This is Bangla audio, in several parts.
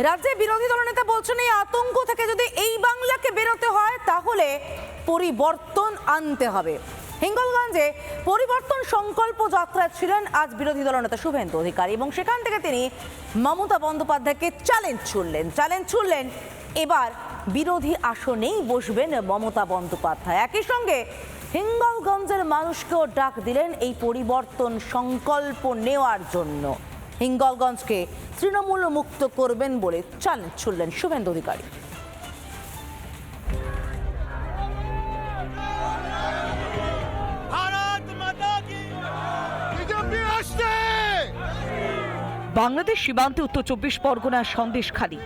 রাজ্যে বিরোধী দলনেতা বলছেন এই আতঙ্ক থেকে যদি এই বাংলাকে বেরোতে হয় তাহলে পরিবর্তন আনতে হবে। হিঙ্গলগঞ্জে পরিবর্তন সংকল্প যাত্রায় ছিলেন আজ বিরোধী দলনেতা শুভেন্দু অধিকারী এবং সেখান থেকে তিনি মমতা বন্দ্যোপাধ্যায়কে চ্যালেঞ্জ ছুড়লেন এবার বিরোধী আসনেই বসবেন মমতা বন্দ্যোপাধ্যায়। একই সঙ্গে হিঙ্গলগঞ্জের মানুষকেও ডাক দিলেন এই পরিবর্তন সংকল্প নেওয়ার জন্য। হিঙ্গলগঞ্জকে তৃণমূল মুক্ত করবেন বলে চ্যালেঞ্জ ছুড়লেন শুভেন্দু অধিকারী। বাংলাদেশ সীমান্তে উত্তর 24 পরগনার সন্দেশখালী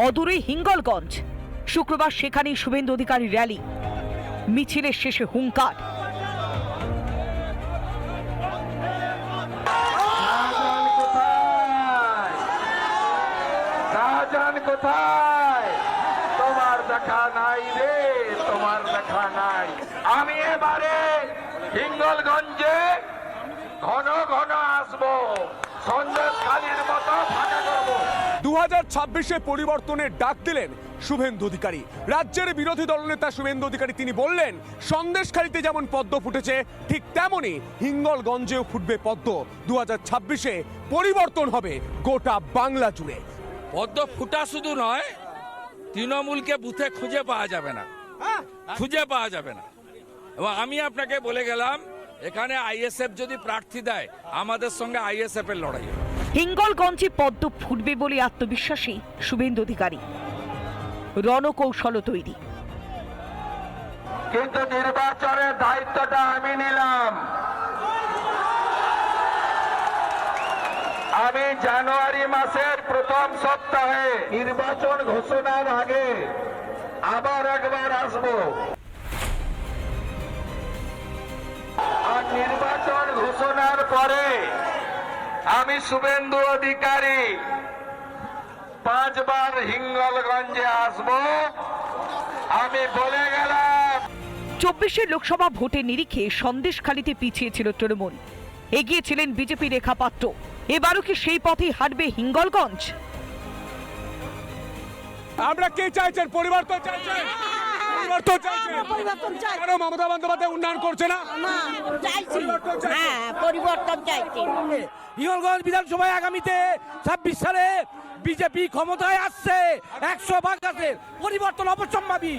অদূরে হিঙ্গলগঞ্জ। শুক্রবার সেখানেই শুভেন্দু অধিকারী র্যালি, মিছিলের শেষে হুঙ্কার। কোথায় তোমার দেখা নাই রে, তোমার দেখা নাই। আমি এবারে হিঙ্গলগঞ্জে ঘন ঘন আসবো, সন্দেশখালীর মতো ফাঁকা করবো। 2026-এ পরিবর্তনের ডাক দিলেন শুভেন্দু অধিকারী। রাজ্যের বিরোধী দলনেতা শুভেন্দু অধিকারী তিনি বললেন, সন্দেশখালীতে যেমন পদ্ম ফুটেছে ঠিক তেমনই হিঙ্গলগঞ্জেও ফুটবে পদ্ম। 2026-এ পরিবর্তন হবে গোটা বাংলা জুড়ে। পদ্ম ফুটা শুধু নয়, তৃণমূলকে বুথে খুঁজে পাওয়া যাবে না। এবং আমি আপনাকে বলে গেলাম, এখানে আইএসএফ যদি প্রার্থী দেয়, আমাদের সঙ্গে আইএসএফ এর লড়াই হবে। হিঙ্গলগঞ্জে পদ্ম ফুটবে বলে আত্মবিশ্বাসী শুভেন্দু অধিকারী। রণকৌশল তৈরি। কিন্তু নির্বাচনের দায়িত্বটা আমি নিলাম। আমি জানুয়ারি মাসের প্রথম সপ্তাহে নির্বাচন ঘোষণার আগে আবার একবার আসবো, আর নির্বাচন ঘোষণার পরে আমি শুভেন্দু অধিকারী 5 বার হিঙ্গলগঞ্জে আসবো। আমি বলে গেলাম। 24-এর লোকসভা ভোটের নিরিখে সন্দেশখালীতে পিছিয়ে ছিল তৃণমূল, এগিয়েছিলেন বিজেপি রেখা পাত্র। এবারও কি সেই পথেই হাঁটবে হিঙ্গলগঞ্জ? আমরা কে চাইছেন? পরিবর্তন চাইছেন। কেন মমতা বন্দ্যোপাধ্যায় উন্নয়ন করছে না? পরিবর্তন চাইছি। হিঙ্গলগঞ্জ বিধানসভায় আগামীতে 26 সালে বিজেপি ক্ষমতায় আসছে, 100 আছে, পরিবর্তন অবশ্যম্ভাবী।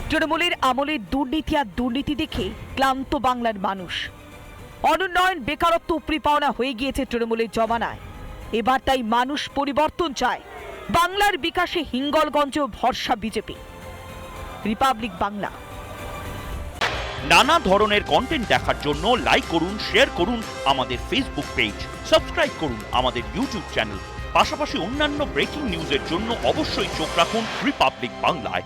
তৃণমূলের আমলে দুর্নীতি আর দুর্নীতি দেখে ক্লান্ত বাংলার মানুষ। অনুন্নয়ন, বেকারত্ব উপরি পাওনা হয়ে গিয়েছে তৃণমূলের জমানায়। এবার তাই মানুষ পরিবর্তন চায়। বাংলার বিকাশে হিঙ্গলগঞ্জেও ভরসা বিজেপি। রিপাবলিক বাংলা। নানা ধরনের কন্টেন্ট দেখার জন্য লাইক করুন, শেয়ার করুন আমাদের ফেসবুক পেজ, সাবস্ক্রাইব করুন আমাদের ইউটিউব চ্যানেল। পাশাপাশি অন্যান্য ব্রেকিং নিউজের জন্য অবশ্যই চোখ রাখুন রিপাবলিক বাংলায়।